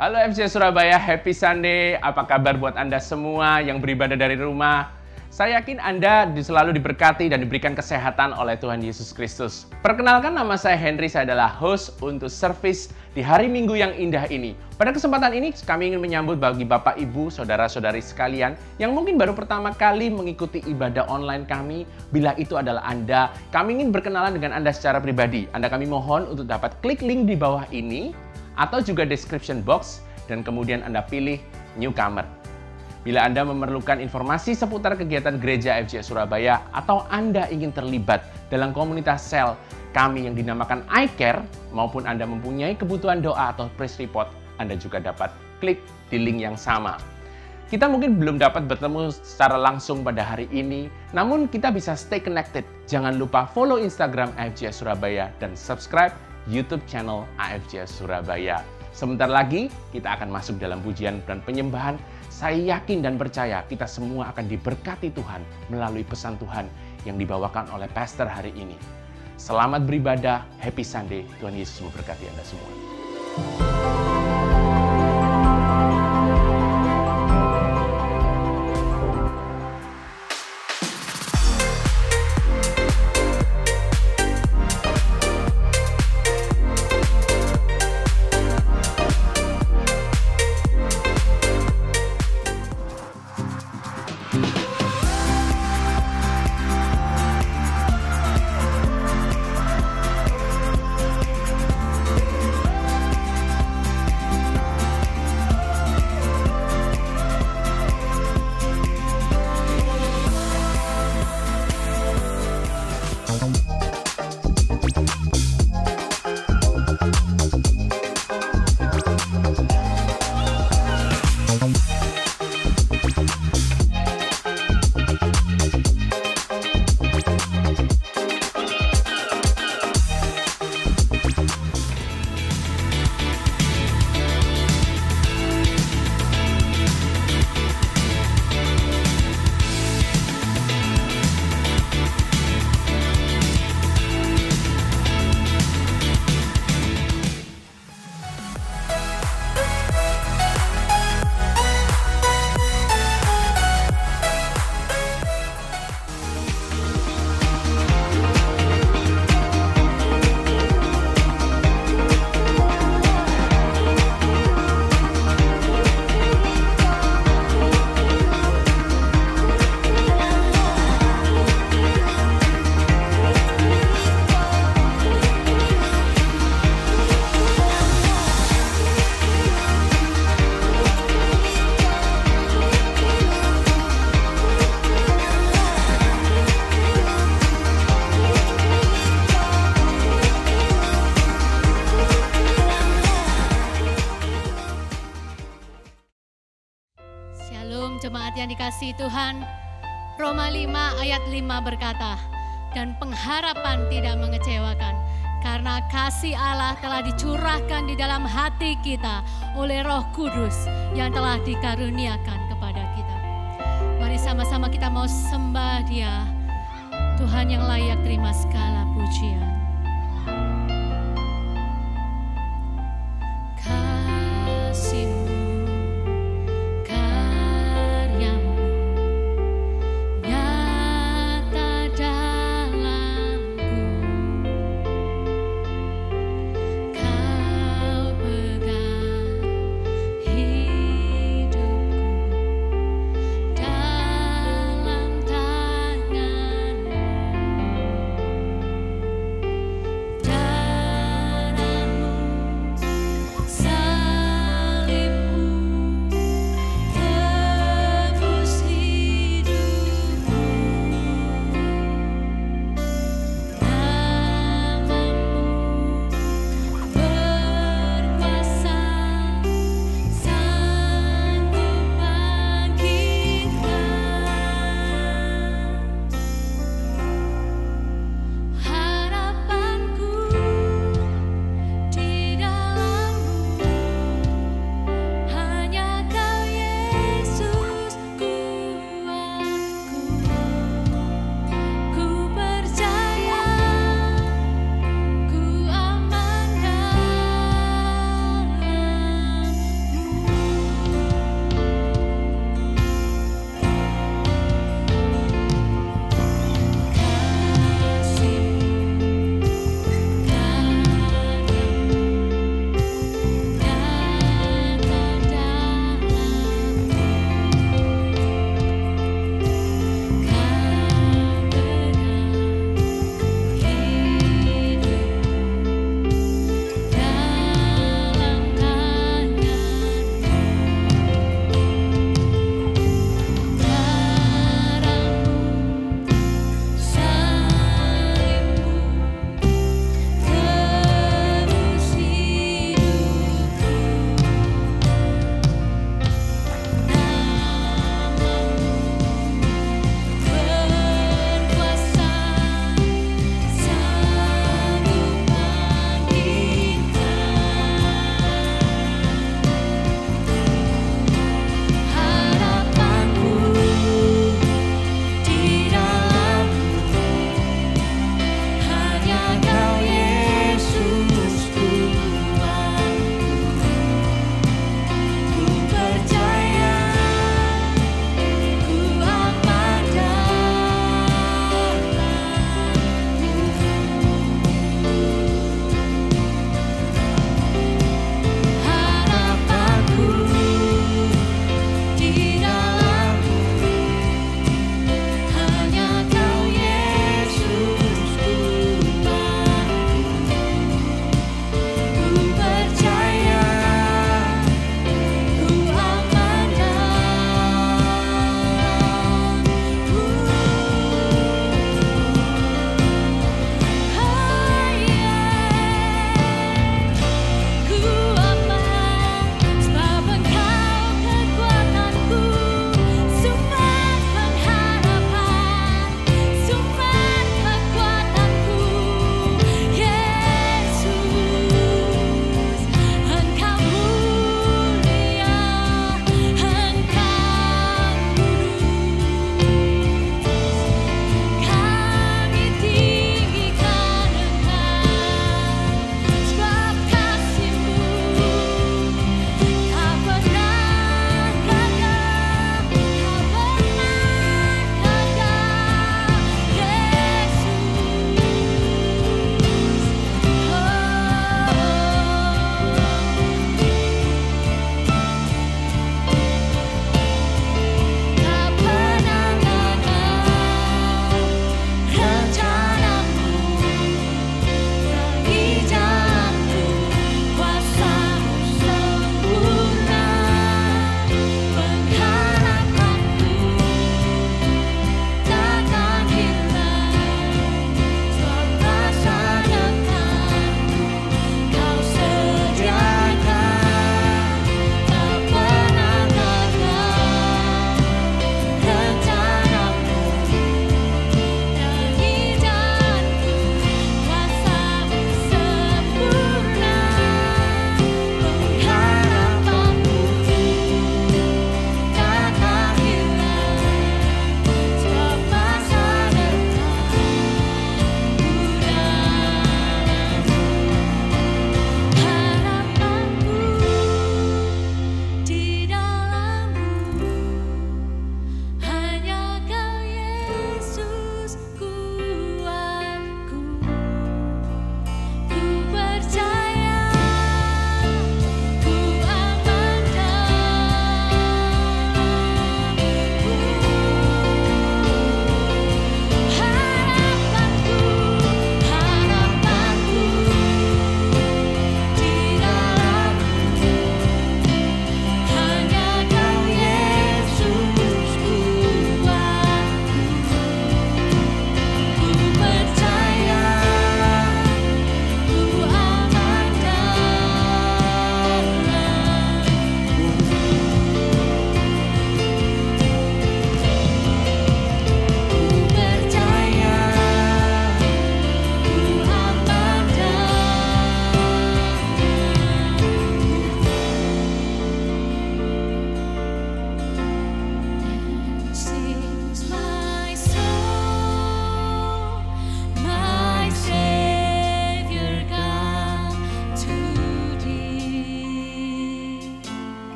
Halo FJ Surabaya, Happy Sunday. Apa kabar buat Anda semua yang beribadah dari rumah? Saya yakin Anda selalu diberkati dan diberikan kesehatan oleh Tuhan Yesus Kristus. Perkenalkan, nama saya Henry, saya adalah host untuk service di hari Minggu yang indah ini. Pada kesempatan ini kami ingin menyambut bagi Bapak, Ibu, Saudara-saudari sekalian yang mungkin baru pertama kali mengikuti ibadah online kami. Bila itu adalah Anda, kami ingin berkenalan dengan Anda secara pribadi. Kami mohon untuk dapat klik link di bawah ini atau juga description box dan kemudian Anda pilih newcomer. Bila Anda memerlukan informasi seputar kegiatan gereja FJ Surabaya atau Anda ingin terlibat dalam komunitas sel kami yang dinamakan iCare, maupun Anda mempunyai kebutuhan doa atau praise report, Anda juga dapat klik di link yang sama. Kita mungkin belum dapat bertemu secara langsung pada hari ini, namun kita bisa stay connected. Jangan lupa follow Instagram AFJ Surabaya dan subscribe YouTube channel AFJ Surabaya. Sebentar lagi kita akan masuk dalam pujian dan penyembahan. Saya yakin dan percaya kita semua akan diberkati Tuhan melalui pesan Tuhan yang dibawakan oleh pastor hari ini. Selamat beribadah, Happy Sunday. Tuhan Yesus memberkati Anda semua. Jemaat yang dikasihi Tuhan, Roma 5 ayat 5 berkata, dan pengharapan tidak mengecewakan, karena kasih Allah telah dicurahkan di dalam hati kita oleh Roh Kudus yang telah dikaruniakan kepada kita. Mari sama-sama kita mau sembah Dia, Tuhan yang layak terima segala pujian.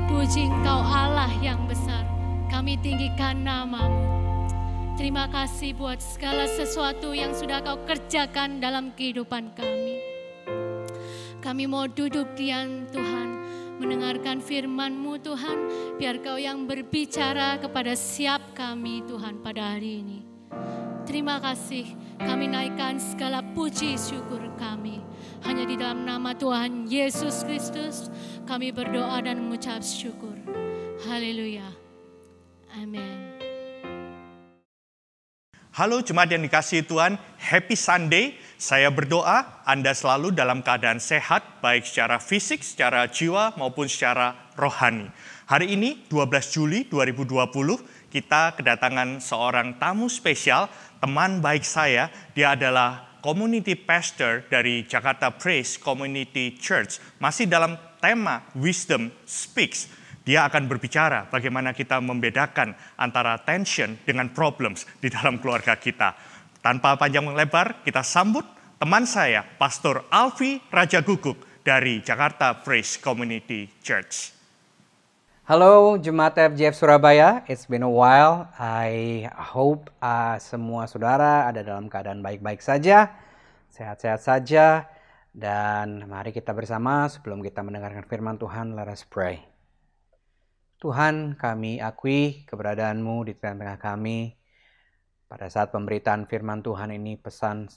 Kami puji Engkau Allah yang besar. Kami tinggikan nama-Mu. Terima kasih buat segala sesuatu yang sudah Kau kerjakan dalam kehidupan kami. Kami mau duduk diam Tuhan, mendengarkan firman-Mu Tuhan, biar Kau yang berbicara kepada setiap kami Tuhan pada hari ini. Terima kasih, kami naikkan segala puji syukur kami. Hanya di dalam nama Tuhan Yesus Kristus kami berdoa dan mengucap syukur. Haleluya. Amin. Halo jemaat yang dikasihi Tuhan, Happy Sunday. Saya berdoa Anda selalu dalam keadaan sehat, baik secara fisik, secara jiwa, maupun secara rohani. Hari ini, 12 Juli 2020, kita kedatangan seorang tamu spesial, teman baik saya. Dia adalah community pastor dari Jakarta Praise Community Church. Masih dalam tema Wisdom Speaks. Dia akan berbicara bagaimana kita membedakan antara tension dengan problems di dalam keluarga kita. Tanpa panjang lebar, kita sambut teman saya, Pastor Alfi Rajaguguk dari Jakarta Praise Community Church. Halo Jemaat FJF Surabaya, it's been a while. I hope semua saudara ada dalam keadaan baik-baik saja, sehat-sehat saja. Dan mari kita bersama sebelum kita mendengarkan firman Tuhan, let us pray. Tuhan, kami akui keberadaan-Mu di tengah-tengah kami. Pada saat pemberitaan firman Tuhan ini,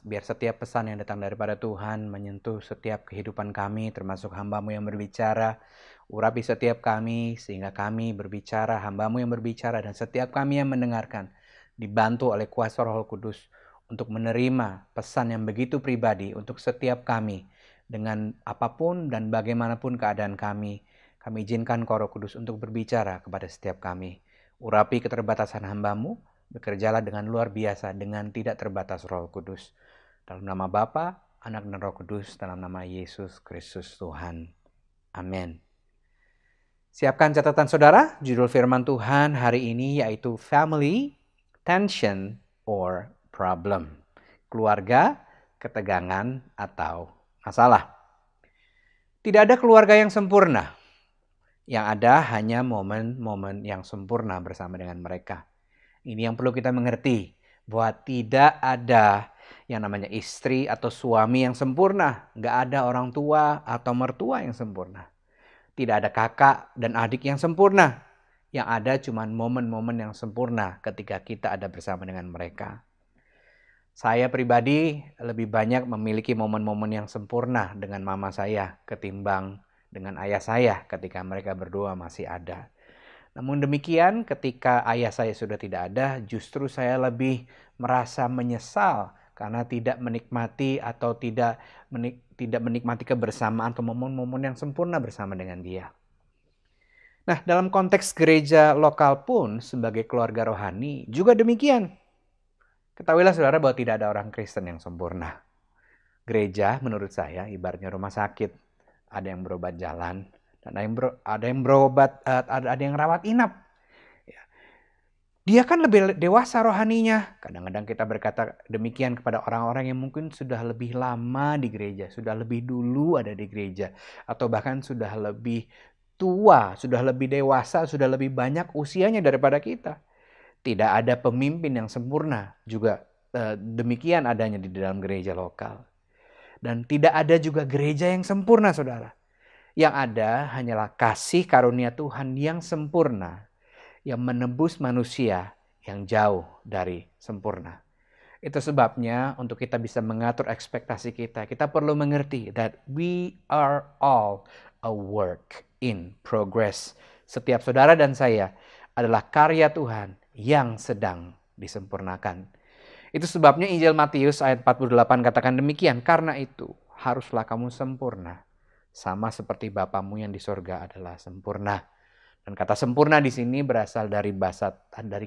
biar setiap pesan yang datang daripada Tuhan menyentuh setiap kehidupan kami, termasuk hamba-Mu yang berbicara. Urapi setiap kami, sehingga kami berbicara, hamba-Mu yang berbicara, dan setiap kami yang mendengarkan, dibantu oleh kuasa Roh Kudus untuk menerima pesan yang begitu pribadi untuk setiap kami, dengan apapun dan bagaimanapun keadaan kami. Kami izinkan Roh Kudus untuk berbicara kepada setiap kami. Urapi keterbatasan hamba-Mu, bekerjalah dengan luar biasa, dengan tidak terbatas Roh Kudus. Dalam nama Bapa, Anak, dan Roh Kudus, dalam nama Yesus Kristus Tuhan. Amin. Siapkan catatan saudara, judul firman Tuhan hari ini yaitu Family, Tension, or Problem. Keluarga, ketegangan, atau masalah. Tidak ada keluarga yang sempurna. Yang ada hanya momen-momen yang sempurna bersama dengan mereka. Ini yang perlu kita mengerti, bahwa tidak ada yang namanya istri atau suami yang sempurna. Nggak ada orang tua atau mertua yang sempurna. Tidak ada kakak dan adik yang sempurna. Yang ada cuma momen-momen yang sempurna ketika kita ada bersama dengan mereka. Saya pribadi lebih banyak memiliki momen-momen yang sempurna dengan mama saya ketimbang dengan ayah saya ketika mereka berdua masih ada. Namun demikian, ketika ayah saya sudah tidak ada, justru saya lebih merasa menyesal karena tidak menikmati atau tidak menikmati kebersamaan atau momen-momen yang sempurna bersama dengan dia. Nah, dalam konteks gereja lokal pun sebagai keluarga rohani juga demikian. Ketahuilah saudara bahwa tidak ada orang Kristen yang sempurna. Gereja menurut saya ibaratnya rumah sakit. Ada yang berobat jalan dan ada yang rawat inap. Dia kan lebih dewasa rohaninya. Kadang-kadang kita berkata demikian kepada orang-orang yang mungkin sudah lebih lama di gereja, sudah lebih dulu ada di gereja, atau bahkan sudah lebih tua, sudah lebih dewasa, sudah lebih banyak usianya daripada kita. Tidak ada pemimpin yang sempurna, juga demikian adanya di dalam gereja lokal. Dan tidak ada juga gereja yang sempurna, saudara. Yang ada hanyalah kasih karunia Tuhan yang sempurna, yang menebus manusia yang jauh dari sempurna. Itu sebabnya untuk kita bisa mengatur ekspektasi kita, kita perlu mengerti that we are all a work in progress. Setiap saudara dan saya adalah karya Tuhan yang sedang disempurnakan. Itu sebabnya Injil Matius ayat 48 katakan demikian. Karena itu haruslah kamu sempurna, sama seperti Bapamu yang di sorga adalah sempurna. Dan kata sempurna di sini berasal dari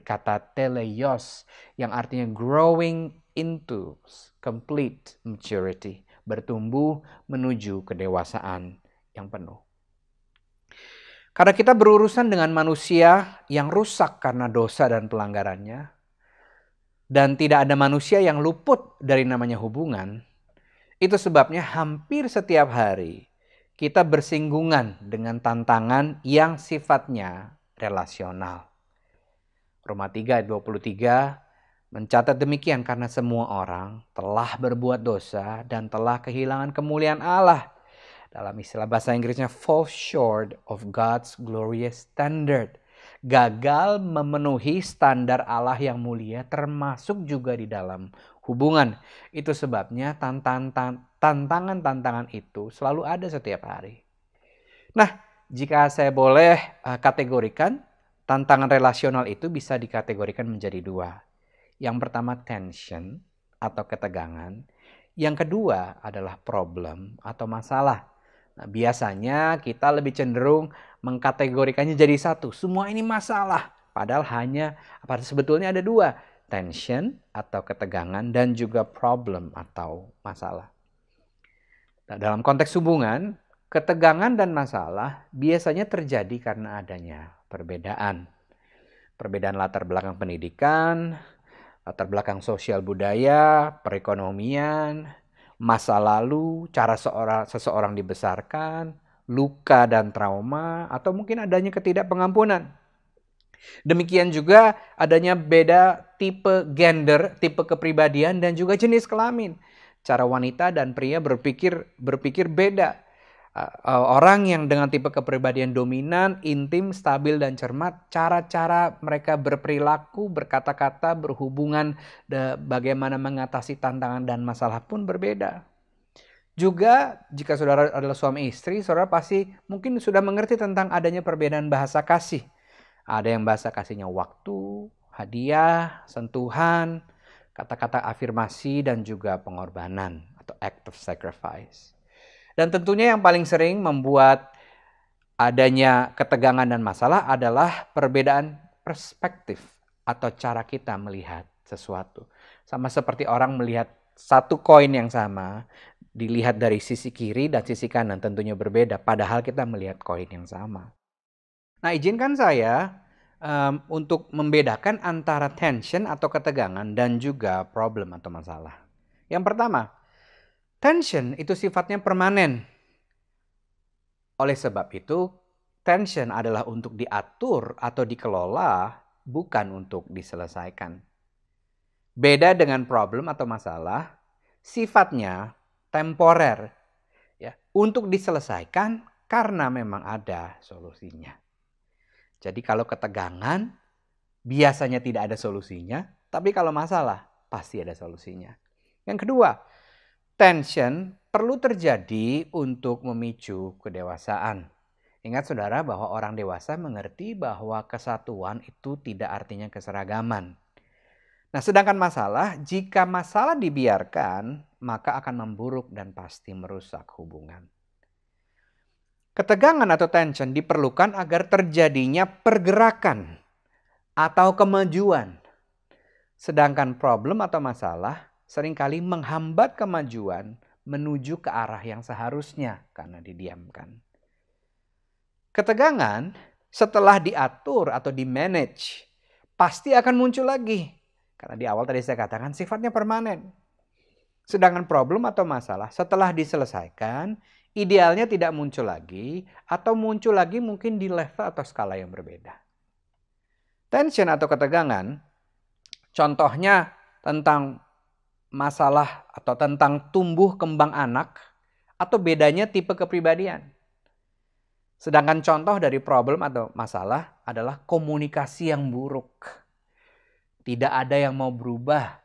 kata teleios yang artinya growing into complete maturity, bertumbuh menuju kedewasaan yang penuh. Karena kita berurusan dengan manusia yang rusak karena dosa dan pelanggarannya, dan tidak ada manusia yang luput dari namanya hubungan, itu sebabnya hampir setiap hari kita bersinggungan dengan tantangan yang sifatnya relasional. Roma 3 ayat 23 mencatat demikian, karena semua orang telah berbuat dosa dan telah kehilangan kemuliaan Allah. Dalam istilah bahasa Inggrisnya fall short of God's glorious standard. Gagal memenuhi standar Allah yang mulia, termasuk juga di dalam hubungan. Itu sebabnya tantangan-tantangan itu selalu ada setiap hari. Nah, jika saya boleh kategorikan, tantangan relasional itu bisa dikategorikan menjadi dua. Yang pertama tension atau ketegangan. Yang kedua adalah problem atau masalah. Nah, biasanya kita lebih cenderung mengkategorikannya jadi satu. Semua ini masalah. Padahal sebetulnya ada dua. Tension atau ketegangan dan juga problem atau masalah. Nah, dalam konteks hubungan, ketegangan dan masalah biasanya terjadi karena adanya perbedaan. Perbedaan latar belakang pendidikan, latar belakang sosial budaya, perekonomian, masa lalu, cara seseorang dibesarkan, luka dan trauma, atau mungkin adanya ketidakpengampunan. Demikian juga adanya beda tipe gender, tipe kepribadian, dan juga jenis kelamin. Cara wanita dan pria berpikir beda. Orang yang dengan tipe kepribadian dominan, intim, stabil, dan cermat, cara-cara mereka berperilaku, berkata-kata, berhubungan, bagaimana mengatasi tantangan dan masalah pun berbeda. Juga jika saudara adalah suami istri, saudara pasti mungkin sudah mengerti tentang adanya perbedaan bahasa kasih. Ada yang bahasa kasihnya waktu, hadiah, sentuhan, kata-kata afirmasi, dan juga pengorbanan atau act of sacrifice. Dan tentunya yang paling sering membuat adanya ketegangan dan masalah adalah perbedaan perspektif atau cara kita melihat sesuatu. Sama seperti orang melihat satu koin yang sama, dilihat dari sisi kiri dan sisi kanan tentunya berbeda, padahal kita melihat koin yang sama. Nah, izinkan saya untuk membedakan antara tension atau ketegangan dan juga problem atau masalah. Yang pertama, tension itu sifatnya permanen. Oleh sebab itu, tension adalah untuk diatur atau dikelola, bukan untuk diselesaikan. Beda dengan problem atau masalah, sifatnya temporer, ya, untuk diselesaikan karena memang ada solusinya. Jadi kalau ketegangan biasanya tidak ada solusinya, tapi kalau masalah pasti ada solusinya. Yang kedua, tension perlu terjadi untuk memicu kedewasaan. Ingat saudara bahwa orang dewasa mengerti bahwa kesatuan itu tidak artinya keseragaman. Nah, sedangkan masalah, jika masalah dibiarkan, maka akan memburuk dan pasti merusak hubungan. Ketegangan atau tension diperlukan agar terjadinya pergerakan atau kemajuan. Sedangkan problem atau masalah seringkali menghambat kemajuan menuju ke arah yang seharusnya karena didiamkan. Ketegangan setelah diatur atau di-manage pasti akan muncul lagi. Karena di awal tadi saya katakan sifatnya permanen. Sedangkan problem atau masalah setelah diselesaikan idealnya tidak muncul lagi atau muncul lagi mungkin di level atau skala yang berbeda. Tension atau ketegangan contohnya tentang masalah atau tentang tumbuh kembang anak atau bedanya tipe kepribadian. Sedangkan contoh dari problem atau masalah adalah komunikasi yang buruk. Tidak ada yang mau berubah,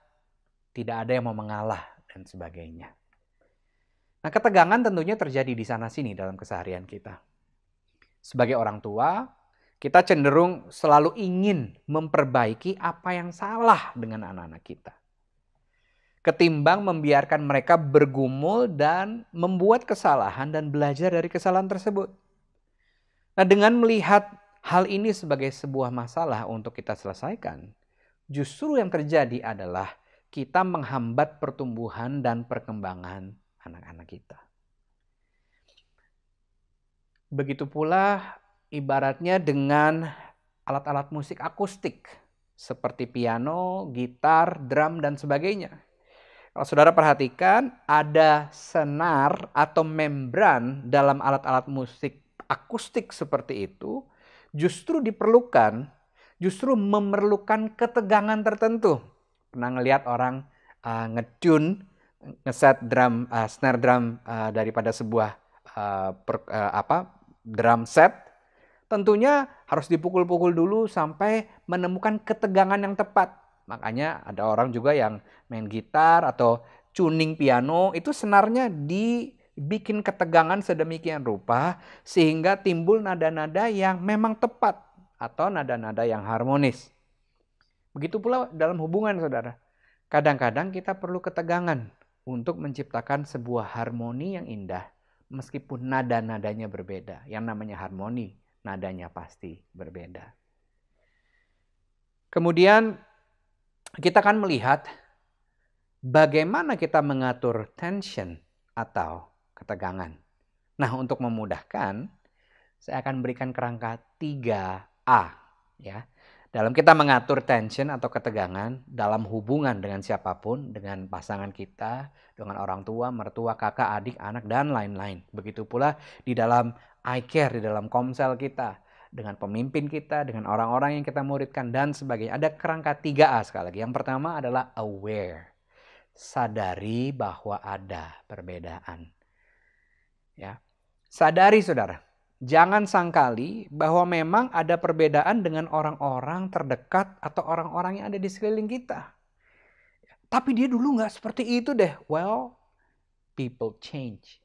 tidak ada yang mau mengalah dan sebagainya. Nah, ketegangan tentunya terjadi di sana-sini dalam keseharian kita. Sebagai orang tua, kita cenderung selalu ingin memperbaiki apa yang salah dengan anak-anak kita. Ketimbang membiarkan mereka bergumul dan membuat kesalahan dan belajar dari kesalahan tersebut. Nah, dengan melihat hal ini sebagai sebuah masalah untuk kita selesaikan, justru yang terjadi adalah kita menghambat pertumbuhan dan perkembangan anak-anak kita. Begitu pula ibaratnya dengan alat-alat musik akustik seperti piano, gitar, drum, dan sebagainya. Kalau saudara perhatikan, ada senar atau membran dalam alat-alat musik akustik seperti itu justru memerlukan ketegangan tertentu. Pernah ngelihat orang ngetune, ngeset drum, snare drum daripada sebuah drum set. Tentunya harus dipukul-pukul dulu sampai menemukan ketegangan yang tepat. Makanya ada orang juga yang main gitar atau tuning piano, itu senarnya dibikin ketegangan sedemikian rupa sehingga timbul nada-nada yang memang tepat atau nada-nada yang harmonis. Begitu pula dalam hubungan, saudara. Kadang-kadang kita perlu ketegangan untuk menciptakan sebuah harmoni yang indah meskipun nada-nadanya berbeda. Yang namanya harmoni, nadanya pasti berbeda. Kemudian kita akan melihat bagaimana kita mengatur tension atau ketegangan. Nah, untuk memudahkan, saya akan berikan kerangka 3A. Ya. Dalam kita mengatur tension atau ketegangan dalam hubungan dengan siapapun, dengan pasangan kita, dengan orang tua, mertua, kakak, adik, anak, dan lain-lain. Begitu pula di dalam iCare, di dalam komsel kita, dengan pemimpin kita, dengan orang-orang yang kita muridkan, dan sebagainya. Ada kerangka 3A sekali lagi. Yang pertama adalah aware. Sadari bahwa ada perbedaan. Ya. Sadari, saudara. Jangan sangkali bahwa memang ada perbedaan dengan orang-orang terdekat atau orang-orang yang ada di sekeliling kita. Tapi dia dulu nggak seperti itu deh. Well, people change.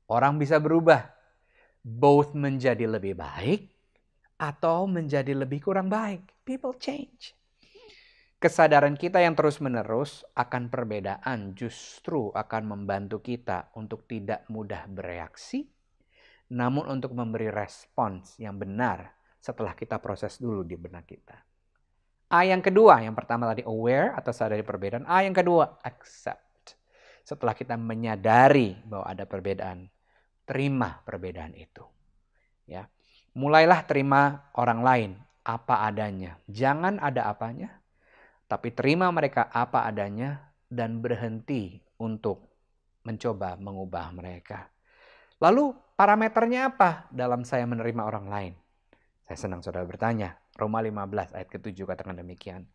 Orang bisa berubah. Both menjadi lebih baik atau menjadi lebih kurang baik. People change. Kesadaran kita yang terus-menerus akan perbedaan justru akan membantu kita untuk tidak mudah bereaksi, namun untuk memberi respons yang benar setelah kita proses dulu di benak kita. A yang kedua, yang pertama tadi aware atau sadari perbedaan. A yang kedua, accept. Setelah kita menyadari bahwa ada perbedaan, terima perbedaan itu. Ya. Mulailah terima orang lain apa adanya. Jangan ada apanya, tapi terima mereka apa adanya dan berhenti untuk mencoba mengubah mereka. Lalu parameternya apa dalam saya menerima orang lain? Saya senang saudara bertanya. Roma 15 ayat ke-7 katakan demikian.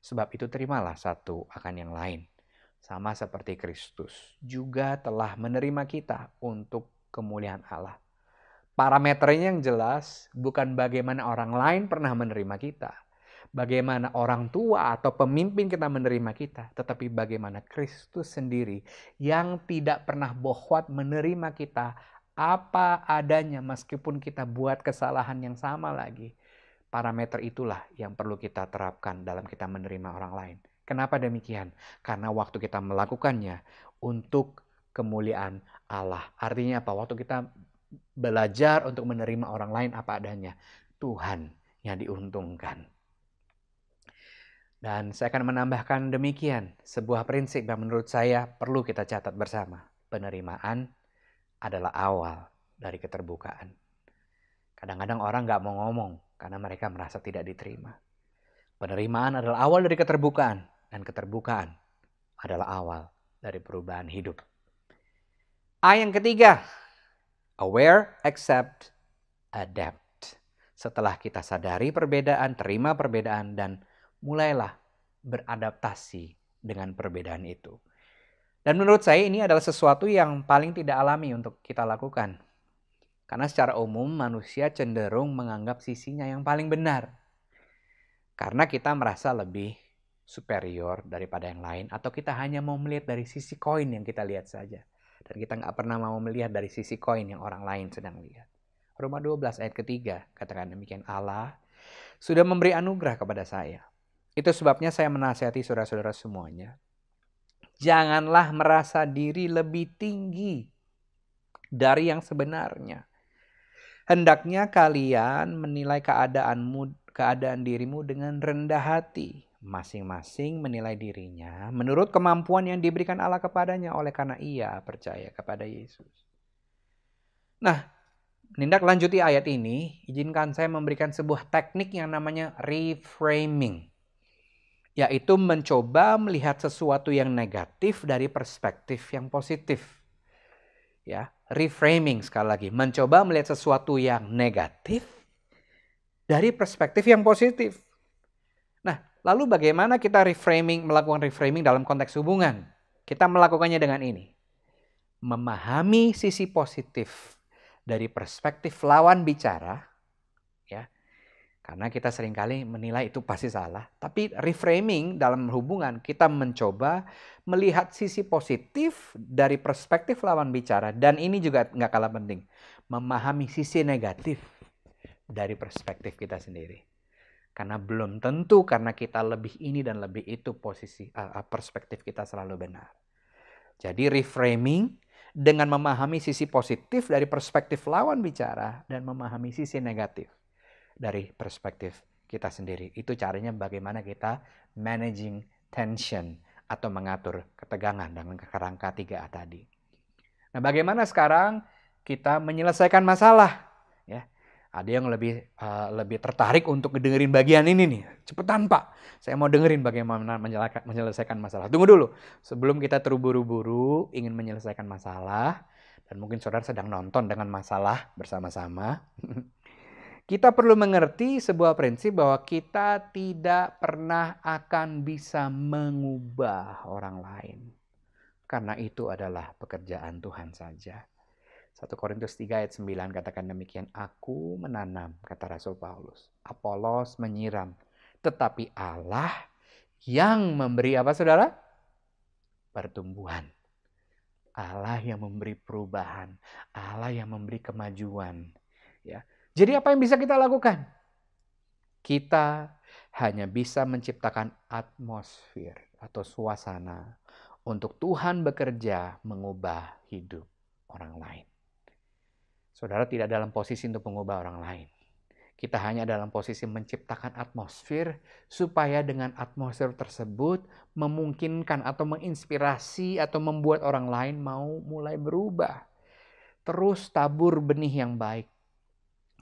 Sebab itu terimalah satu akan yang lain. Sama seperti Kristus juga telah menerima kita untuk kemuliaan Allah. Parameternya yang jelas bukan bagaimana orang lain pernah menerima kita, bagaimana orang tua atau pemimpin kita menerima kita, tetapi bagaimana Kristus sendiri yang tidak pernah bohwat menerima kita apa adanya meskipun kita buat kesalahan yang sama lagi. Parameter itulah yang perlu kita terapkan dalam kita menerima orang lain. Kenapa demikian? Karena waktu kita melakukannya untuk kemuliaan Allah. Artinya apa? Waktu kita belajar untuk menerima orang lain apa adanya, Tuhan yang diuntungkan. Dan saya akan menambahkan demikian, sebuah prinsip yang menurut saya perlu kita catat bersama. Penerimaan adalah awal dari keterbukaan. Kadang-kadang orang gak mau ngomong karena mereka merasa tidak diterima. Penerimaan adalah awal dari keterbukaan, dan keterbukaan adalah awal dari perubahan hidup. A yang ketiga, aware, accept, adapt. Setelah kita sadari perbedaan, terima perbedaan, dan mulailah beradaptasi dengan perbedaan itu. Dan menurut saya ini adalah sesuatu yang paling tidak alami untuk kita lakukan. Karena secara umum manusia cenderung menganggap sisinya yang paling benar. Karena kita merasa lebih superior daripada yang lain. Atau kita hanya mau melihat dari sisi koin yang kita lihat saja. Dan kita nggak pernah mau melihat dari sisi koin yang orang lain sedang lihat. Roma 12 ayat ketiga katakan demikian, Allah sudah memberi anugerah kepada saya. Itu sebabnya saya menasihati saudara-saudara semuanya. Janganlah merasa diri lebih tinggi dari yang sebenarnya. Hendaknya kalian menilai keadaan dirimu dengan rendah hati. Masing-masing menilai dirinya menurut kemampuan yang diberikan Allah kepadanya oleh karena ia percaya kepada Yesus. Nah, menindaklanjuti ayat ini, izinkan saya memberikan sebuah teknik yang namanya reframing. yaitu mencoba melihat sesuatu yang negatif dari perspektif yang positif. Ya, reframing sekali lagi, mencoba melihat sesuatu yang negatif dari perspektif yang positif. Nah, lalu bagaimana kita melakukan reframing dalam konteks hubungan? Kita melakukannya dengan ini. Memahami sisi positif dari perspektif lawan bicara, ya. Karena kita seringkali menilai itu pasti salah. Tapi reframing dalam hubungan, kita mencoba melihat sisi positif dari perspektif lawan bicara. Dan ini juga nggak kalah penting. Memahami sisi negatif dari perspektif kita sendiri. Karena belum tentu karena kita lebih ini dan lebih itu perspektif kita selalu benar. Jadi reframing dengan memahami sisi positif dari perspektif lawan bicara dan memahami sisi negatif dari perspektif kita sendiri. Itu caranya bagaimana kita managing tension atau mengatur ketegangan dengan kerangka 3A tadi. Nah, bagaimana sekarang kita menyelesaikan masalah? Ya, ada yang lebih tertarik untuk dengerin bagian ini nih. Cepetan Pak, saya mau dengerin bagaimana menyelesaikan masalah. Tunggu dulu, sebelum kita terburu-buru ingin menyelesaikan masalah, dan mungkin saudara sedang nonton dengan masalah bersama-sama. Kita perlu mengerti sebuah prinsip bahwa kita tidak pernah akan bisa mengubah orang lain. Karena itu adalah pekerjaan Tuhan saja. 1 Korintus 3 ayat 9 katakan demikian. Aku menanam, kata Rasul Paulus. Apolos menyiram. Tetapi Allah yang memberi apa saudara? Pertumbuhan. Allah yang memberi perubahan. Allah yang memberi kemajuan. Ya. Jadi apa yang bisa kita lakukan? Kita hanya bisa menciptakan atmosfer atau suasana untuk Tuhan bekerja mengubah hidup orang lain. Saudara tidak dalam posisi untuk mengubah orang lain. Kita hanya dalam posisi menciptakan atmosfer supaya dengan atmosfer tersebut memungkinkan atau menginspirasi atau membuat orang lain mau mulai berubah. Terus tabur benih yang baik.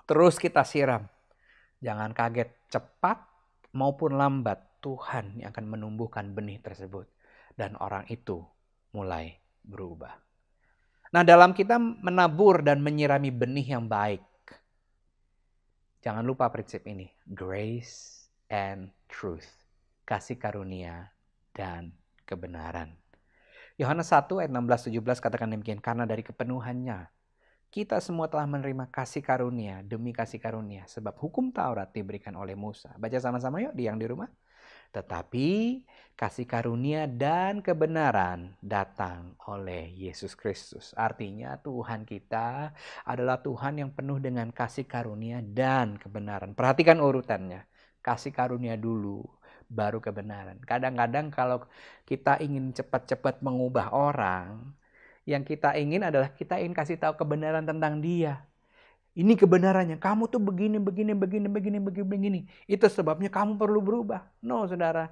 Terus kita siram. Jangan kaget, cepat maupun lambat Tuhan yang akan menumbuhkan benih tersebut. Dan orang itu mulai berubah. Nah, dalam kita menabur dan menyirami benih yang baik, jangan lupa prinsip ini. Grace and truth. Kasih karunia dan kebenaran. Yohanes 1 ayat 16-17 katakan demikian. Karena dari kepenuhannya, kita semua telah menerima kasih karunia demi kasih karunia. Sebab hukum Taurat diberikan oleh Musa. Baca sama-sama yuk yang di rumah. Tetapi kasih karunia dan kebenaran datang oleh Yesus Kristus. Artinya Tuhan kita adalah Tuhan yang penuh dengan kasih karunia dan kebenaran. Perhatikan urutannya. Kasih karunia dulu, baru kebenaran. Kadang-kadang kalau kita ingin cepat-cepat mengubah orang, yang kita ingin adalah kita ingin kasih tahu kebenaran tentang dia. Ini kebenarannya. Kamu tuh begini. Itu sebabnya kamu perlu berubah. No, saudara.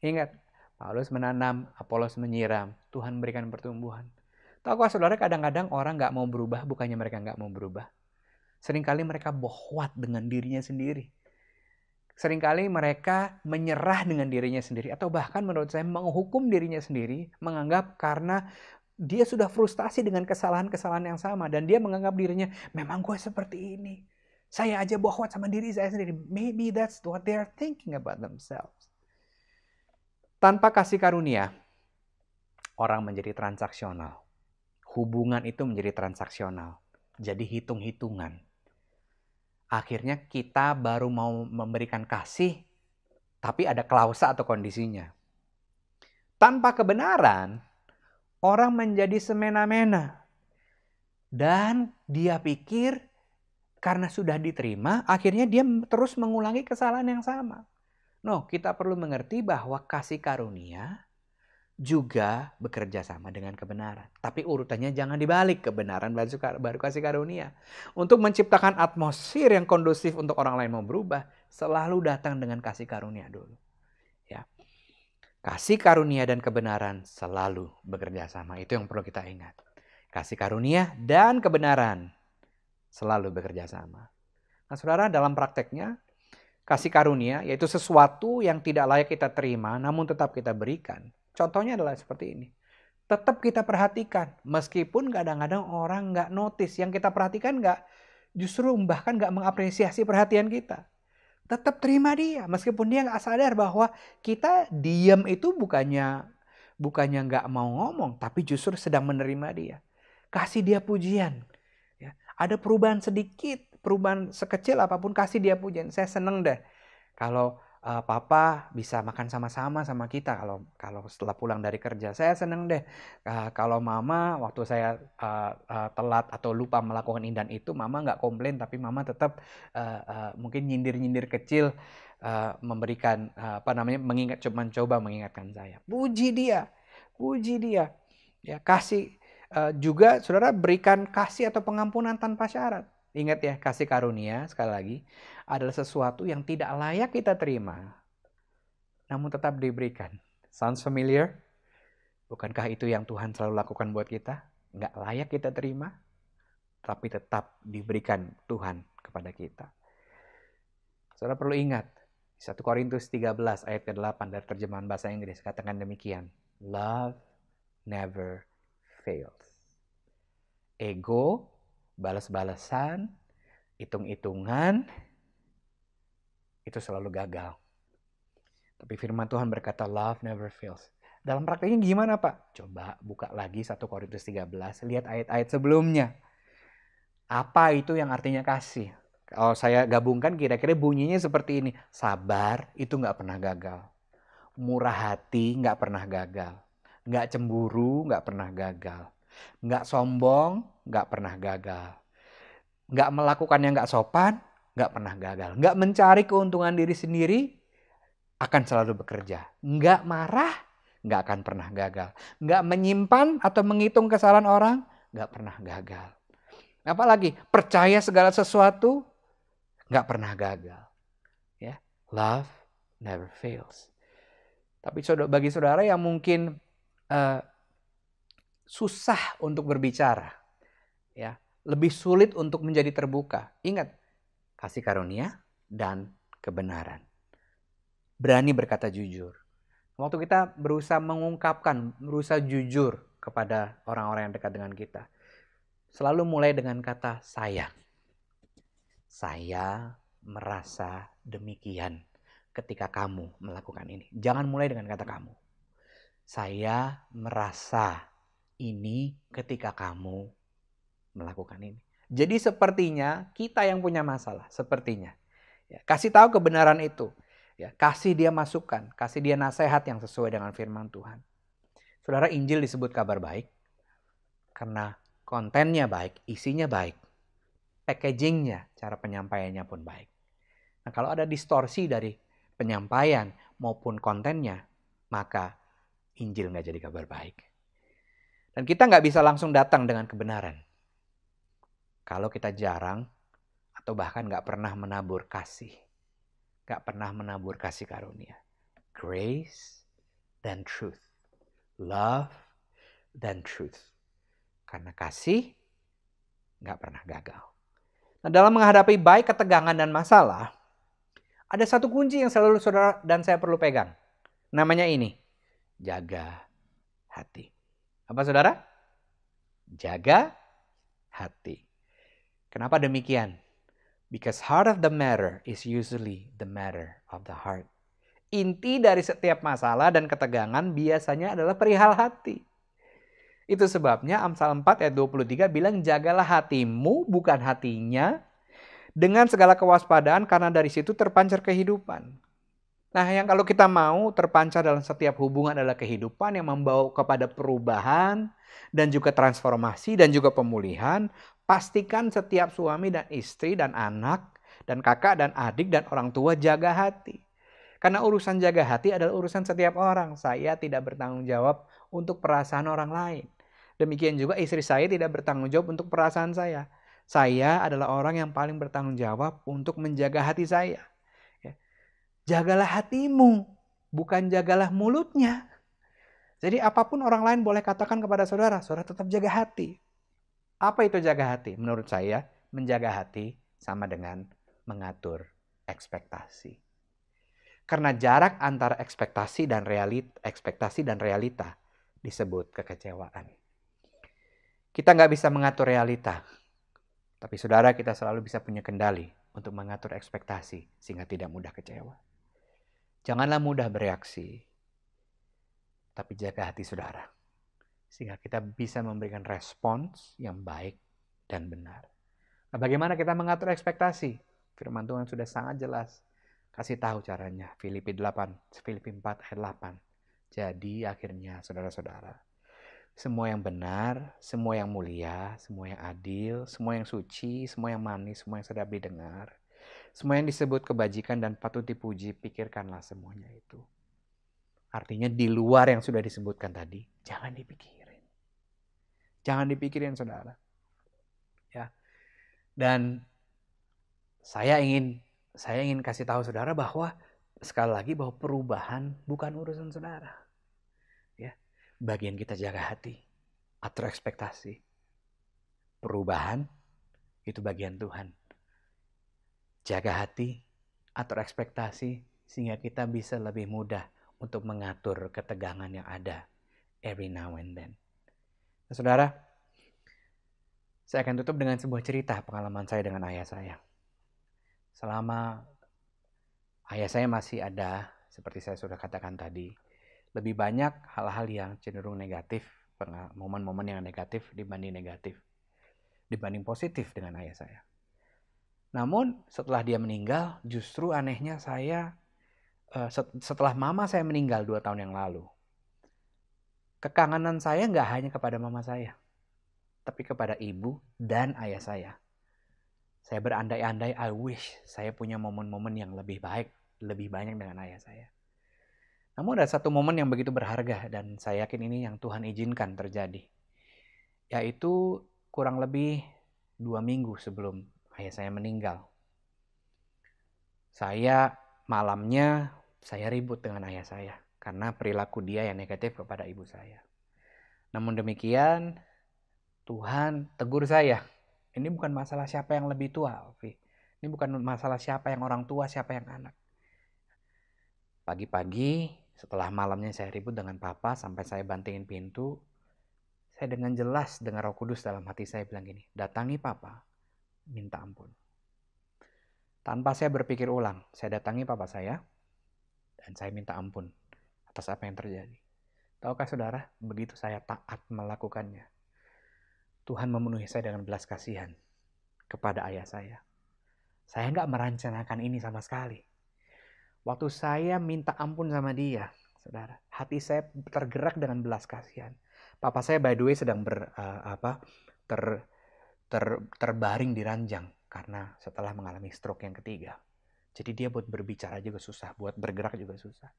Ingat, Paulus menanam, Apolos menyiram. Tuhan berikan pertumbuhan. Tahukah saudara, kadang-kadang orang gak mau berubah, bukannya mereka gak mau berubah. Seringkali mereka bohwat dengan dirinya sendiri. Seringkali mereka menyerah dengan dirinya sendiri. Atau bahkan menurut saya menghukum dirinya sendiri. Menganggap karena dia sudah frustasi dengan kesalahan-kesalahan yang sama. Dan dia menganggap dirinya, memang gue seperti ini. Saya aja bohwat sama diri saya sendiri. Maybe that's what they are thinking about themselves. Tanpa kasih karunia, orang menjadi transaksional. Hubungan itu menjadi transaksional. Jadi hitung-hitungan. Akhirnya kita baru mau memberikan kasih, tapi ada klausa atau kondisinya. Tanpa kebenaran, orang menjadi semena-mena. Dan dia pikir karena sudah diterima, akhirnya dia terus mengulangi kesalahan yang sama. No, kita perlu mengerti bahwa kasih karunia juga bekerja sama dengan kebenaran. Tapi urutannya jangan dibalik, kebenaran baru kasih karunia. Untuk menciptakan atmosfer yang kondusif untuk orang lain mau berubah, selalu datang dengan kasih karunia dulu. Ya. Kasih karunia dan kebenaran selalu bekerja sama. Itu yang perlu kita ingat. Kasih karunia dan kebenaran selalu bekerja sama. Nah, saudara, dalam prakteknya, kasih karunia, yaitu sesuatu yang tidak layak kita terima, namun tetap kita berikan. Contohnya adalah seperti ini. Tetap kita perhatikan, meskipun kadang-kadang orang nggak notice. Yang kita perhatikan justru bahkan nggak mengapresiasi perhatian kita. Tetap terima dia, meskipun dia nggak sadar bahwa kita diam itu bukannya nggak mau ngomong, tapi justru sedang menerima dia. Kasih dia pujian. Ya, ada perubahan sedikit, perubahan sekecil apapun, kasih dia pujian. Saya seneng deh kalau papa bisa makan sama-sama sama kita kalau setelah pulang dari kerja. Saya seneng deh kalau mama waktu saya telat atau lupa melakukan ini dan itu, mama nggak komplain, tapi mama tetap mungkin nyindir-nyindir kecil, memberikan mencoba mengingatkan saya. Puji dia. Ya, kasih juga saudara berikan kasih atau pengampunan tanpa syarat. Ingat ya, kasih karunia sekali lagi adalah sesuatu yang tidak layak kita terima, namun tetap diberikan. Sounds familiar? Bukankah itu yang Tuhan selalu lakukan buat kita? Nggak layak kita terima, tapi tetap diberikan Tuhan kepada kita. Saudara perlu ingat, 1 Korintus 13 ayat ke-8 dari terjemahan bahasa Inggris katakan demikian. Love never fails. Ego, balas-balasan, hitung-hitungan, itu selalu gagal. Tapi firman Tuhan berkata, love never fails. Dalam prakteknya gimana Pak? Coba buka lagi 1 Korintus 13, lihat ayat-ayat sebelumnya. Apa itu yang artinya kasih? Kalau saya gabungkan kira-kira bunyinya seperti ini. Sabar itu nggak pernah gagal. Murah hati nggak pernah gagal. Nggak cemburu nggak pernah gagal. Nggak sombong, nggak pernah gagal. Nggak melakukan yang nggak sopan, nggak pernah gagal. Nggak mencari keuntungan diri sendiri, akan selalu bekerja. Nggak marah, nggak akan pernah gagal. Nggak menyimpan atau menghitung kesalahan orang, nggak pernah gagal. Apalagi percaya segala sesuatu, nggak pernah gagal. Ya, love never fails. Tapi bagi saudara yang mungkin susah untuk berbicara, ya, lebih sulit untuk menjadi terbuka. Ingat, kasih karunia dan kebenaran. Berani berkata jujur. Waktu kita berusaha mengungkapkan, berusaha jujur kepada orang-orang yang dekat dengan kita, selalu mulai dengan kata saya. Saya merasa demikian ketika kamu melakukan ini. Jangan mulai dengan kata kamu. Saya merasa ini ketika kamu melakukan ini. Jadi sepertinya kita yang punya masalah, sepertinya. Ya, kasih tahu kebenaran itu. Ya, kasih dia masukan, kasih dia nasihat yang sesuai dengan firman Tuhan. Saudara, Injil disebut kabar baik karena kontennya baik, isinya baik, packagingnya, cara penyampaiannya pun baik. Nah, kalau ada distorsi dari penyampaian maupun kontennya, maka Injil nggak jadi kabar baik. Dan kita nggak bisa langsung datang dengan kebenaran kalau kita jarang atau bahkan nggak pernah menabur kasih. Nggak pernah menabur kasih karunia. Grace dan truth. Love dan truth. Karena kasih nggak pernah gagal. Nah, dalam menghadapi baik ketegangan dan masalah, ada satu kunci yang selalu saudara dan saya perlu pegang. Namanya ini. Jaga hati. Apa saudara? Jaga hati. Kenapa demikian? Because heart of the matter is usually the matter of the heart. Inti dari setiap masalah dan ketegangan biasanya adalah perihal hati. Itu sebabnya Amsal 4 ayat 23 bilang jagalah hatimu bukan hatinya dengan segala kewaspadaan karena dari situ terpancar kehidupan. Nah, yang kalau kita mau terpancar dalam setiap hubungan adalah kehidupan yang membawa kepada perubahan dan juga transformasi dan juga pemulihan. Pastikan setiap suami dan istri dan anak dan kakak dan adik dan orang tua jaga hati. Karena urusan jaga hati adalah urusan setiap orang. Saya tidak bertanggung jawab untuk perasaan orang lain. Demikian juga istri saya tidak bertanggung jawab untuk perasaan saya. Saya adalah orang yang paling bertanggung jawab untuk menjaga hati saya. Jagalah hatimu, bukan jagalah mulutnya. Jadi apapun orang lain boleh katakan kepada saudara, saudara tetap jaga hati. Apa itu jaga hati? Menurut saya, menjaga hati sama dengan mengatur ekspektasi. Karena jarak antara ekspektasi dan realita disebut kekecewaan. Kita nggak bisa mengatur realita, tapi saudara, kita selalu bisa punya kendali untuk mengatur ekspektasi sehingga tidak mudah kecewa. Janganlah mudah bereaksi, tapi jaga hati saudara, sehingga kita bisa memberikan respons yang baik dan benar. Nah, bagaimana kita mengatur ekspektasi? Firman Tuhan sudah sangat jelas. Kasih tahu caranya. Filipi 4 ayat 8. Jadi akhirnya saudara-saudara, semua yang benar, semua yang mulia, semua yang adil, semua yang suci, semua yang manis, semua yang sedap didengar, semua yang disebut kebajikan dan patut dipuji, pikirkanlah semuanya itu. Artinya di luar yang sudah disebutkan tadi, jangan dipikirin. Jangan dipikirin saudara. Ya. Dan saya ingin kasih tahu saudara bahwa sekali lagi bahwa perubahan bukan urusan saudara. Ya. Bagian kita jaga hati, atur ekspektasi. Perubahan itu bagian Tuhan. Jaga hati, atur ekspektasi sehingga kita bisa lebih mudah untuk mengatur ketegangan yang ada every now and then. Nah, saudara, saya akan tutup dengan sebuah cerita pengalaman saya dengan ayah saya. Selama ayah saya masih ada, seperti saya sudah katakan tadi, lebih banyak hal-hal yang cenderung negatif, momen-momen yang negatif dibanding positif dengan ayah saya. Namun setelah dia meninggal, justru anehnya saya, setelah mama saya meninggal 2 tahun yang lalu, kekangenan saya nggak hanya kepada mama saya, tapi kepada ibu dan ayah saya. Saya berandai-andai, I wish saya punya momen-momen yang lebih baik, lebih banyak dengan ayah saya. Namun ada satu momen yang begitu berharga dan saya yakin ini yang Tuhan izinkan terjadi. Yaitu kurang lebih 2 minggu sebelum ayah saya meninggal. Malamnya saya ribut dengan ayah saya karena perilaku dia yang negatif kepada ibu saya. Namun demikian, Tuhan tegur saya. Ini bukan masalah siapa yang lebih tua, Alfi. Ini bukan masalah siapa yang orang tua, siapa yang anak. Pagi-pagi, setelah malamnya saya ribut dengan papa sampai saya bantingin pintu, saya dengan jelas dengar Roh Kudus dalam hati saya bilang gini, datangi papa, minta ampun. Tanpa saya berpikir ulang, saya datangi papa saya, dan saya minta ampun atas apa yang terjadi. Tahukah saudara, begitu saya taat melakukannya, Tuhan memenuhi saya dengan belas kasihan kepada ayah saya. Saya nggak merencanakan ini sama sekali. Waktu saya minta ampun sama dia, saudara, hati saya tergerak dengan belas kasihan. Papa saya by the way sedang terbaring di ranjang karena setelah mengalami stroke yang ketiga. Jadi dia buat berbicara juga susah, buat bergerak juga susah.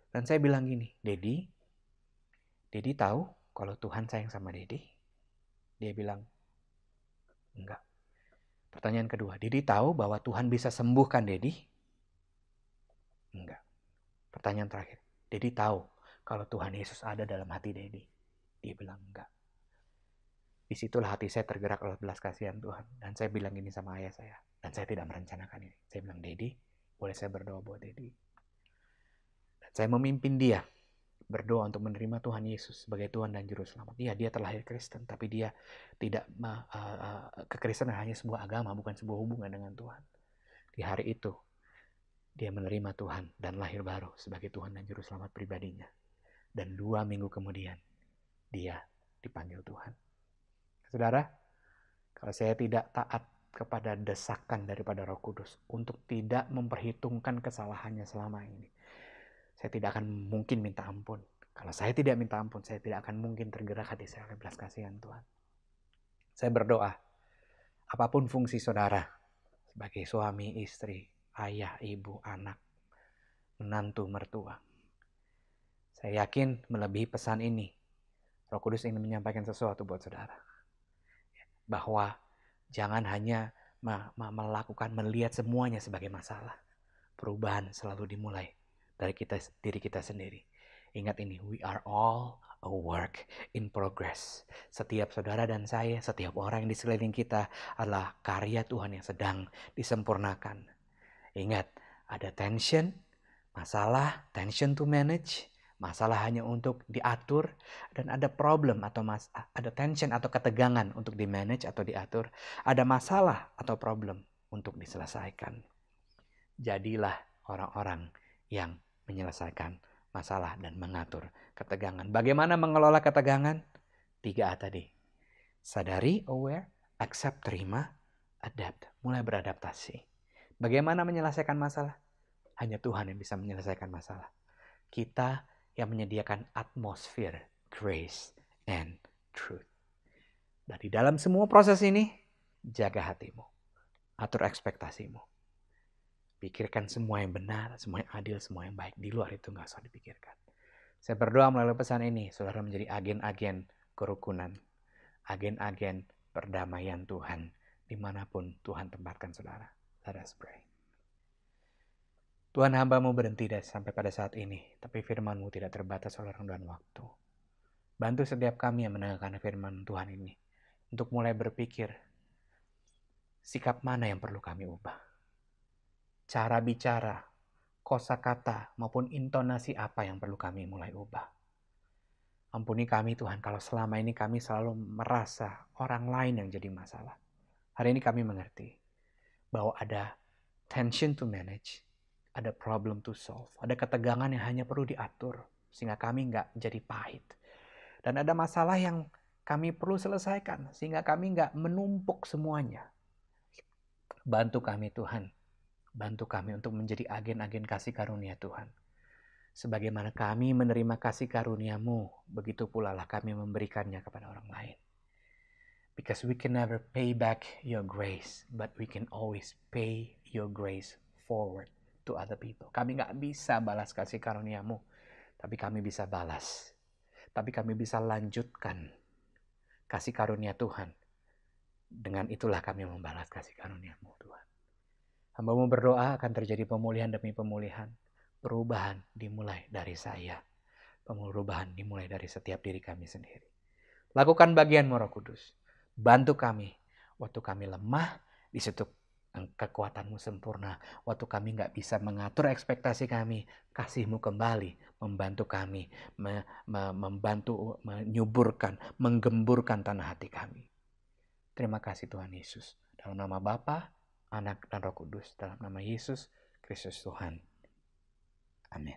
Dan saya bilang gini, Dedi tahu kalau Tuhan sayang sama Dedi? Dia bilang, enggak. Pertanyaan kedua, Dedi tahu bahwa Tuhan bisa sembuhkan Dedi? Enggak. Pertanyaan terakhir, Dedi tahu kalau Tuhan Yesus ada dalam hati Dedi? Dia bilang enggak. Disitulah hati saya tergerak oleh belas kasihan Tuhan. Dan saya bilang ini sama ayah saya. Dan saya tidak merencanakan ini. Saya bilang, Dedi, boleh saya berdoa buat Dedi? Dan saya memimpin dia berdoa untuk menerima Tuhan Yesus sebagai Tuhan dan Juru Selamat. Iya, dia terlahir Kristen, tapi dia tidak kekristenan hanya sebuah agama, bukan sebuah hubungan dengan Tuhan. Di hari itu, dia menerima Tuhan dan lahir baru sebagai Tuhan dan Juru Selamat pribadinya. Dan 2 minggu kemudian, dia dipanggil Tuhan. Saudara, kalau saya tidak taat kepada desakan daripada Roh Kudus untuk tidak memperhitungkan kesalahannya selama ini, saya tidak akan mungkin minta ampun. Kalau saya tidak minta ampun, saya tidak akan mungkin tergerak hati saya oleh belas kasihan Tuhan. Saya berdoa, apapun fungsi saudara, sebagai suami, istri, ayah, ibu, anak, menantu, mertua, saya yakin melebihi pesan ini, Roh Kudus ingin menyampaikan sesuatu buat saudara. Bahwa jangan hanya melihat semuanya sebagai masalah. Perubahan selalu dimulai dari diri kita sendiri. Ingat ini, we are all a work in progress. Setiap saudara dan saya, setiap orang yang di sekeliling kita adalah karya Tuhan yang sedang disempurnakan. Ingat, ada tension, masalah, tension to manage, masalah hanya untuk diatur, dan ada problem atau ada tension atau ketegangan untuk di-manage atau diatur. Ada masalah atau problem untuk diselesaikan. Jadilah orang-orang yang menyelesaikan masalah dan mengatur ketegangan. Bagaimana mengelola ketegangan? 3A tadi. Sadari, aware, accept, terima, adapt, mulai beradaptasi. Bagaimana menyelesaikan masalah? Hanya Tuhan yang bisa menyelesaikan masalah. Kita yang menyediakan atmosfer, grace, and truth. Dan di dalam semua proses ini, jaga hatimu. Atur ekspektasimu. Pikirkan semua yang benar, semua yang adil, semua yang baik. Di luar itu nggak usah dipikirkan. Saya berdoa melalui pesan ini, saudara menjadi agen-agen kerukunan. Agen-agen perdamaian Tuhan. Dimanapun Tuhan tempatkan saudara. Let us pray. Tuhan, hamba-Mu berhenti sampai pada saat ini, tapi firman-Mu tidak terbatas oleh ruang dan waktu. Bantu setiap kami yang mendengarkan firman Tuhan ini, untuk mulai berpikir, sikap mana yang perlu kami ubah. Cara bicara, kosakata, maupun intonasi apa yang perlu kami mulai ubah. Ampuni kami Tuhan, kalau selama ini kami selalu merasa orang lain yang jadi masalah. Hari ini kami mengerti bahwa ada tension to manage, ada problem to solve, ada ketegangan yang hanya perlu diatur sehingga kami nggak jadi pahit. Dan ada masalah yang kami perlu selesaikan sehingga kami nggak menumpuk semuanya. Bantu kami Tuhan, bantu kami untuk menjadi agen-agen kasih karunia Tuhan. Sebagaimana kami menerima kasih karunia-Mu, begitu pula lah kami memberikannya kepada orang lain. Because we can never pay back your grace, but we can always pay your grace forward to other people. Kami nggak bisa balas kasih karunia-Mu, tapi kami bisa balas. Tapi kami bisa lanjutkan kasih karunia Tuhan. Dengan itulah kami membalas kasih karunia-Mu, Tuhan. Hamba-Mu berdoa akan terjadi pemulihan demi pemulihan. Perubahan dimulai dari saya. Perubahan dimulai dari setiap diri kami sendiri. Lakukan bagian-Mu, Roh Kudus. Bantu kami. Waktu kami lemah, di situ kekuatan-Mu sempurna. Waktu kami nggak bisa mengatur ekspektasi kami, kasih-Mu kembali membantu kami, membantu menyuburkan, menggemburkan tanah hati kami. Terima kasih Tuhan Yesus. Dalam nama Bapa, Anak, dan Roh Kudus. Dalam nama Yesus Kristus Tuhan. Amin.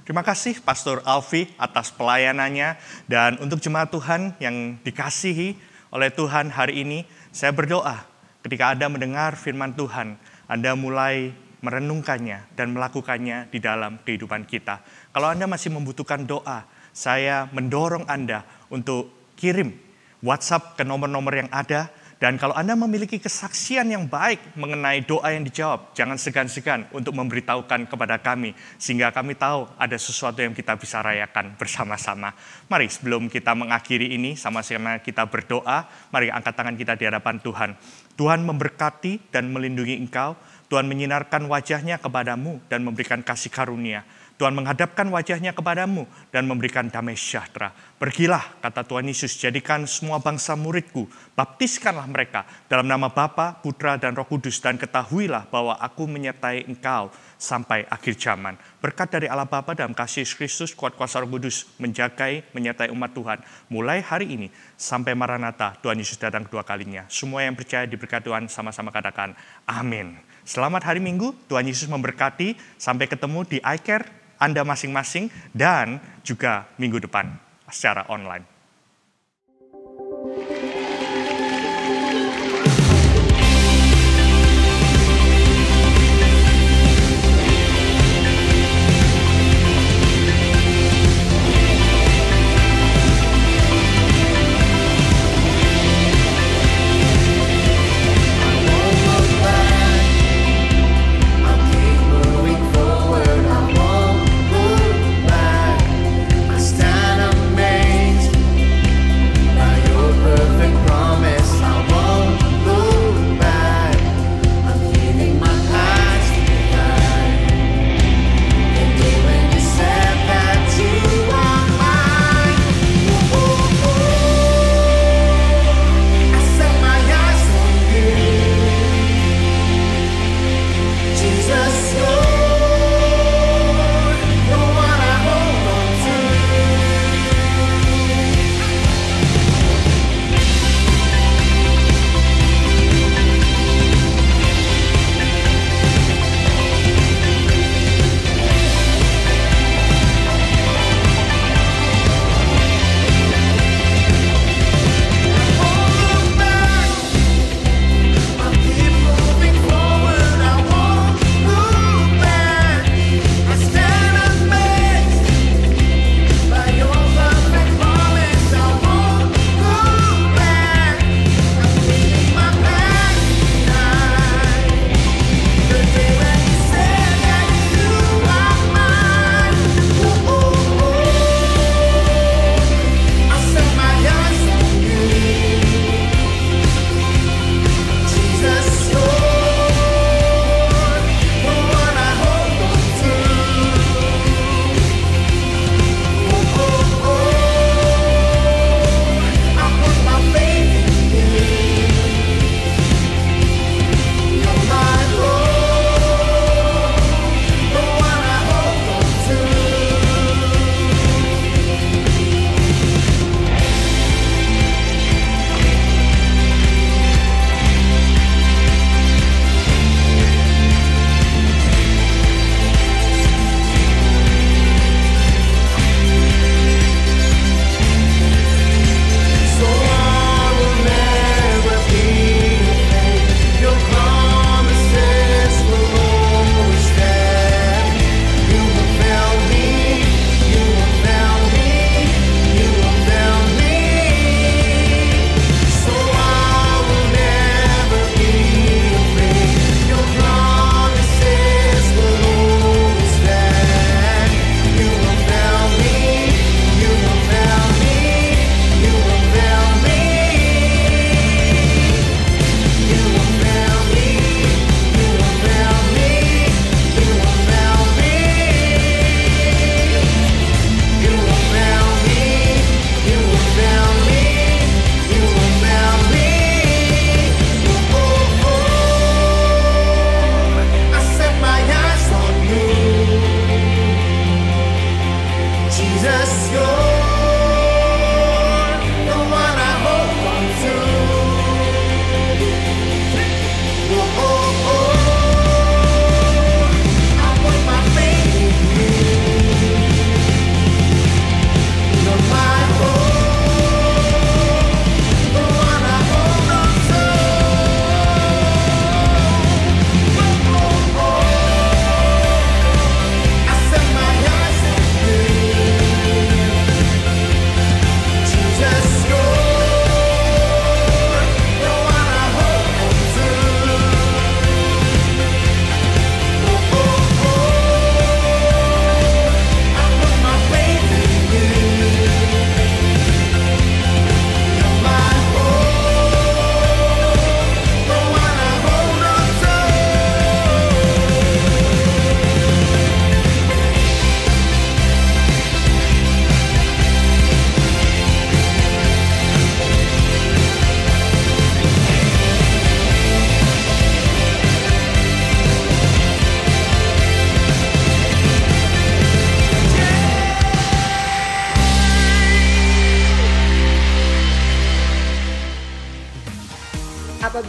Terima kasih Pastor Alfi atas pelayanannya. Dan untuk jemaat Tuhan yang dikasihi oleh Tuhan hari ini, saya berdoa ketika Anda mendengar firman Tuhan, Anda mulai merenungkannya dan melakukannya di dalam kehidupan kita. Kalau Anda masih membutuhkan doa, saya mendorong Anda untuk kirim WhatsApp ke nomor-nomor yang ada. Dan kalau Anda memiliki kesaksian yang baik mengenai doa yang dijawab, jangan segan-segan untuk memberitahukan kepada kami, sehingga kami tahu ada sesuatu yang kita bisa rayakan bersama-sama. Mari sebelum kita mengakhiri ini, sama-sama kita berdoa, mari angkat tangan kita di hadapan Tuhan. Tuhan memberkati dan melindungi engkau, Tuhan menyinarkan wajahnya kepadamu dan memberikan kasih karunia. Tuhan menghadapkan wajahnya kepadamu dan memberikan damai sejahtera. Pergilah, kata Tuhan Yesus, jadikan semua bangsa muridku, baptiskanlah mereka dalam nama Bapa, Putra, dan Roh Kudus, dan ketahuilah bahwa aku menyertai engkau sampai akhir zaman. Berkat dari Allah Bapa dalam kasih Yesus Kristus, kuat kuasa Roh Kudus, menjagai, menyertai umat Tuhan. Mulai hari ini sampai Maranatha, Tuhan Yesus datang kedua kalinya. Semua yang percaya diberkati Tuhan sama-sama katakan amin. Selamat hari Minggu, Tuhan Yesus memberkati. Sampai ketemu di iCare Anda masing-masing dan juga minggu depan secara online.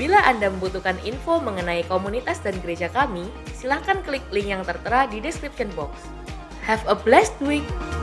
Bila Anda membutuhkan info mengenai komunitas dan gereja kami, silakan klik link yang tertera di description box. Have a blessed week!